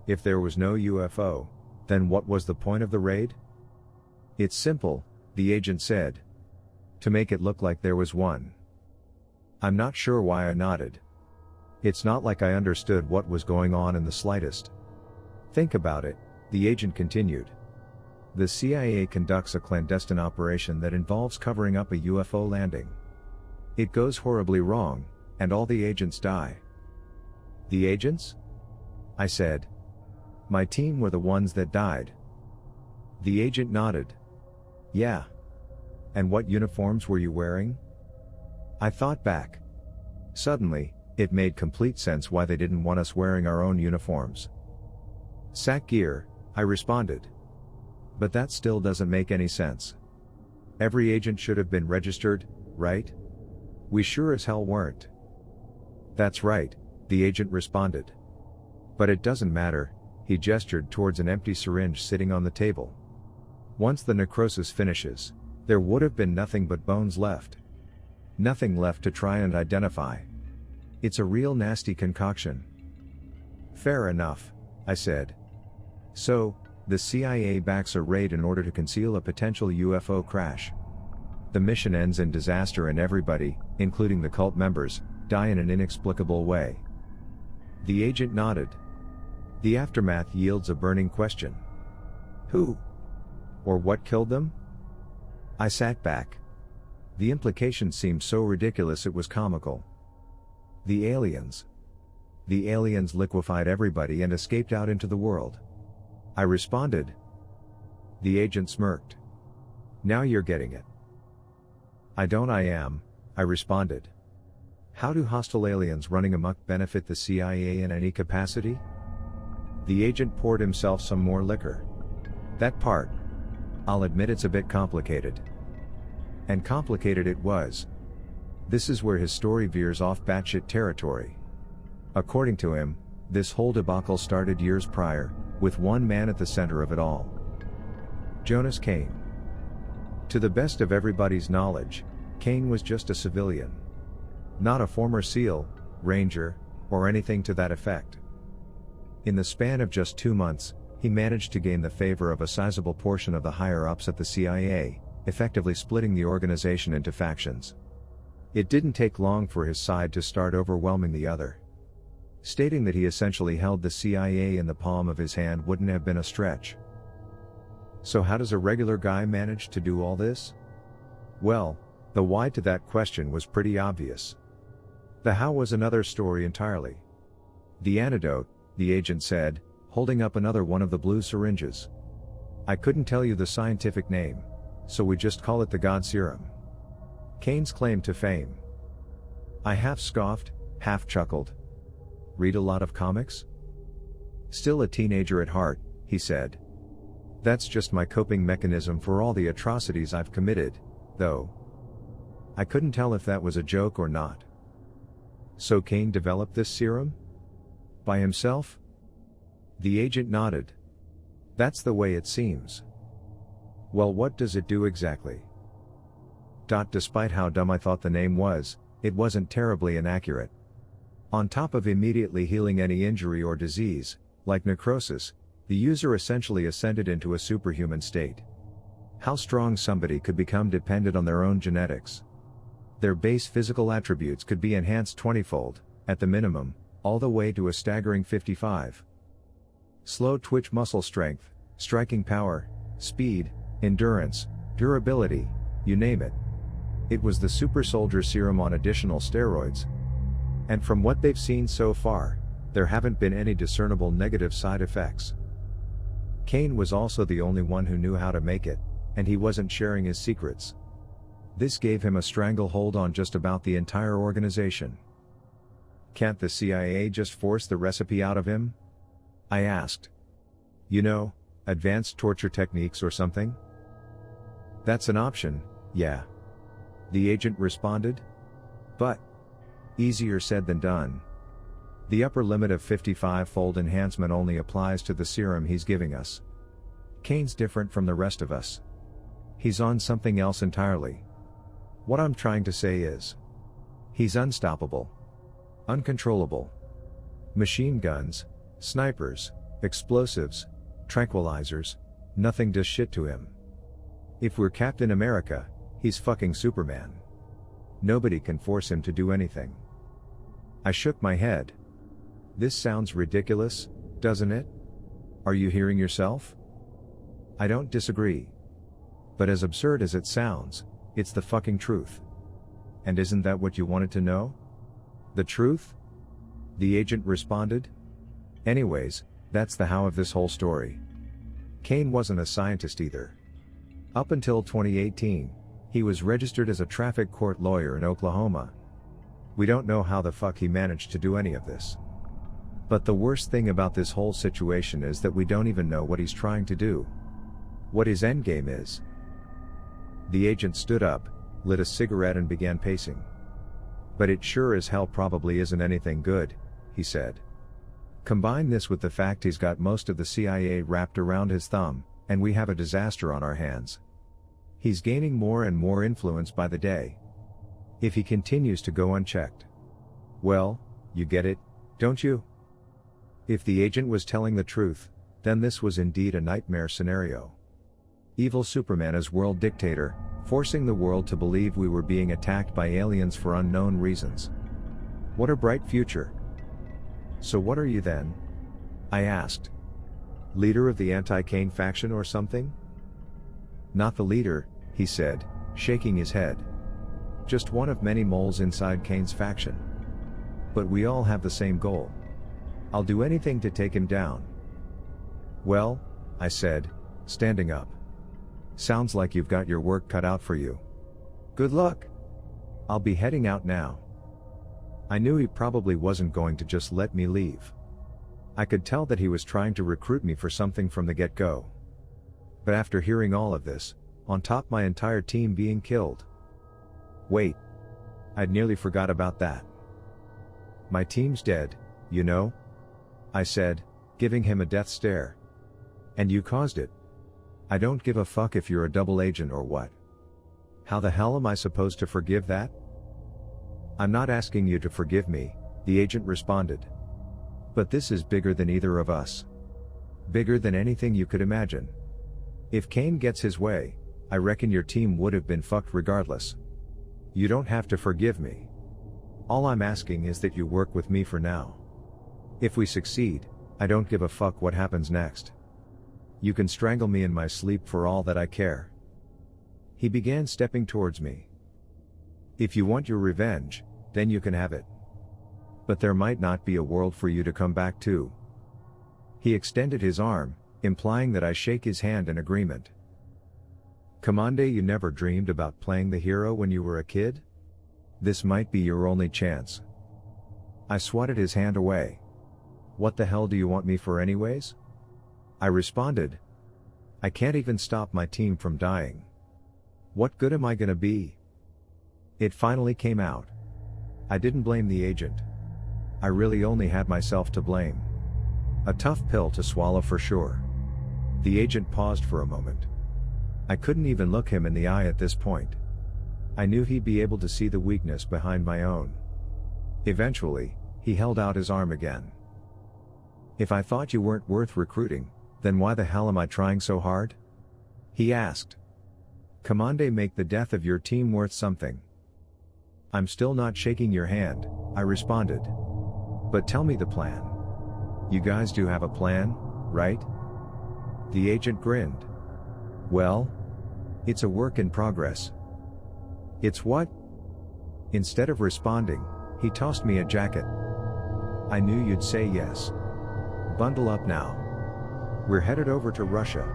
If there was no UFO, then what was the point of the raid? It's simple, the agent said. To make it look like there was one. I'm not sure why I nodded. It's not like I understood what was going on in the slightest. Think about it, the agent continued. The CIA conducts a clandestine operation that involves covering up a UFO landing. It goes horribly wrong, and all the agents die. The agents? I said. My team were the ones that died. The agent nodded. Yeah. And what uniforms were you wearing? I thought back. Suddenly, it made complete sense why they didn't want us wearing our own uniforms. SAC gear, I responded. But that still doesn't make any sense. Every agent should have been registered, right? We sure as hell weren't. That's right, the agent responded. But it doesn't matter, he gestured towards an empty syringe sitting on the table. Once the necrosis finishes, there would have been nothing but bones left. Nothing left to try and identify. It's a real nasty concoction. Fair enough, I said. So, the CIA backs a raid in order to conceal a potential UFO crash. The mission ends in disaster and everybody, including the cult members, die in an inexplicable way. The agent nodded. The aftermath yields a burning question. Who? Or what killed them? I sat back. The implication seemed so ridiculous it was comical. The aliens. The aliens liquefied everybody and escaped out into the world. I responded. The agent smirked. Now you're getting it. I am, I responded. How do hostile aliens running amok benefit the CIA in any capacity? The agent poured himself some more liquor. That part. I'll admit it's a bit complicated. And complicated it was. This is where his story veers off batshit territory. According to him, this whole debacle started years prior, with one man at the center of it all. Jonas Kane. To the best of everybody's knowledge, Kane was just a civilian. Not a former SEAL, Ranger, or anything to that effect. In the span of just 2 months, he managed to gain the favor of a sizable portion of the higher-ups at the CIA, effectively splitting the organization into factions. It didn't take long for his side to start overwhelming the other. Stating that he essentially held the CIA in the palm of his hand wouldn't have been a stretch. So how does a regular guy manage to do all this? Well, the why to that question was pretty obvious. The how was another story entirely. The antidote, the agent said, holding up another one of the blue syringes. I couldn't tell you the scientific name, so we just call it the God Serum. Kane's claim to fame. I half scoffed, half chuckled. Read a lot of comics? Still a teenager at heart, he said. That's just my coping mechanism for all the atrocities I've committed, though. I couldn't tell if that was a joke or not. So Kane developed this serum? By himself? The agent nodded. That's the way it seems. Well, what does it do exactly? Despite how dumb I thought the name was, it wasn't terribly inaccurate. On top of immediately healing any injury or disease, like necrosis, the user essentially ascended into a superhuman state. How strong somebody could become depended on their own genetics. Their base physical attributes could be enhanced 20-fold, at the minimum, all the way to a staggering 55. Slow twitch muscle strength, striking power, speed, endurance, durability, you name it. It was the super soldier serum on additional steroids. And from what they've seen so far, there haven't been any discernible negative side effects. Kane was also the only one who knew how to make it, and he wasn't sharing his secrets. This gave him a stranglehold on just about the entire organization. Can't the CIA just force the recipe out of him? I asked. You know, advanced torture techniques or something? That's an option, yeah. The agent responded. But easier said than done. The upper limit of 55-fold enhancement only applies to the serum he's giving us. Kane's different from the rest of us. He's on something else entirely. What I'm trying to say is, he's unstoppable. Uncontrollable. Machine guns, snipers, Explosives, tranquilizers, nothing does shit to him. If we're Captain America, he's fucking Superman. Nobody can force him to do anything. I shook my head. This sounds ridiculous, doesn't it? Are you hearing yourself? I don't disagree. But as absurd as it sounds, it's the fucking truth. And isn't that what you wanted to know? The truth? The agent responded. Anyways, that's the how of this whole story. Kane wasn't a scientist either. Up until 2018, he was registered as a traffic court lawyer in Oklahoma. We don't know how the fuck he managed to do any of this. But the worst thing about this whole situation is that we don't even know what he's trying to do. What his endgame is. The agent stood up, lit a cigarette and began pacing. But it sure as hell probably isn't anything good, he said. Combine this with the fact he's got most of the CIA wrapped around his thumb, and we have a disaster on our hands. He's gaining more and more influence by the day. If he continues to go unchecked. Well, you get it, don't you? If the agent was telling the truth, then this was indeed a nightmare scenario. Evil Superman as world dictator, forcing the world to believe we were being attacked by aliens for unknown reasons. What a bright future. So what are you then? I asked. Leader of the anti-Kane faction or something? Not the leader, he said, shaking his head. Just one of many moles inside Kane's faction. But we all have the same goal. I'll do anything to take him down. Well, I said, standing up. Sounds like you've got your work cut out for you. Good luck. I'll be heading out now. I knew he probably wasn't going to just let me leave. I could tell that he was trying to recruit me for something from the get-go. But after hearing all of this, on top my entire team being killed. Wait. I'd nearly forgot about that. My team's dead, you know? I said, giving him a death stare. And you caused it. I don't give a fuck if you're a double agent or what. How the hell am I supposed to forgive that? I'm not asking you to forgive me, the agent responded. But this is bigger than either of us. Bigger than anything you could imagine. If Kane gets his way, I reckon your team would have been fucked regardless. You don't have to forgive me. All I'm asking is that you work with me for now. If we succeed, I don't give a fuck what happens next. You can strangle me in my sleep for all that I care. He began stepping towards me. If you want your revenge, then you can have it. But there might not be a world for you to come back to. He extended his arm, implying that I shake his hand in agreement. Commande, you never dreamed about playing the hero when you were a kid? This might be your only chance. I swatted his hand away. What the hell do you want me for anyways? I responded. I can't even stop my team from dying. What good am I gonna be? It finally came out. I didn't blame the agent. I really only had myself to blame. A tough pill to swallow for sure. The agent paused for a moment. I couldn't even look him in the eye at this point. I knew he'd be able to see the weakness behind my own. Eventually, he held out his arm again. If I thought you weren't worth recruiting, then why the hell am I trying so hard? He asked. Commande, make the death of your team worth something. I'm still not shaking your hand, I responded. But tell me the plan. You guys do have a plan, right? The agent grinned. Well, it's a work in progress. It's what? Instead of responding, he tossed me a jacket. I knew you'd say yes. Bundle up now. We're headed over to Russia.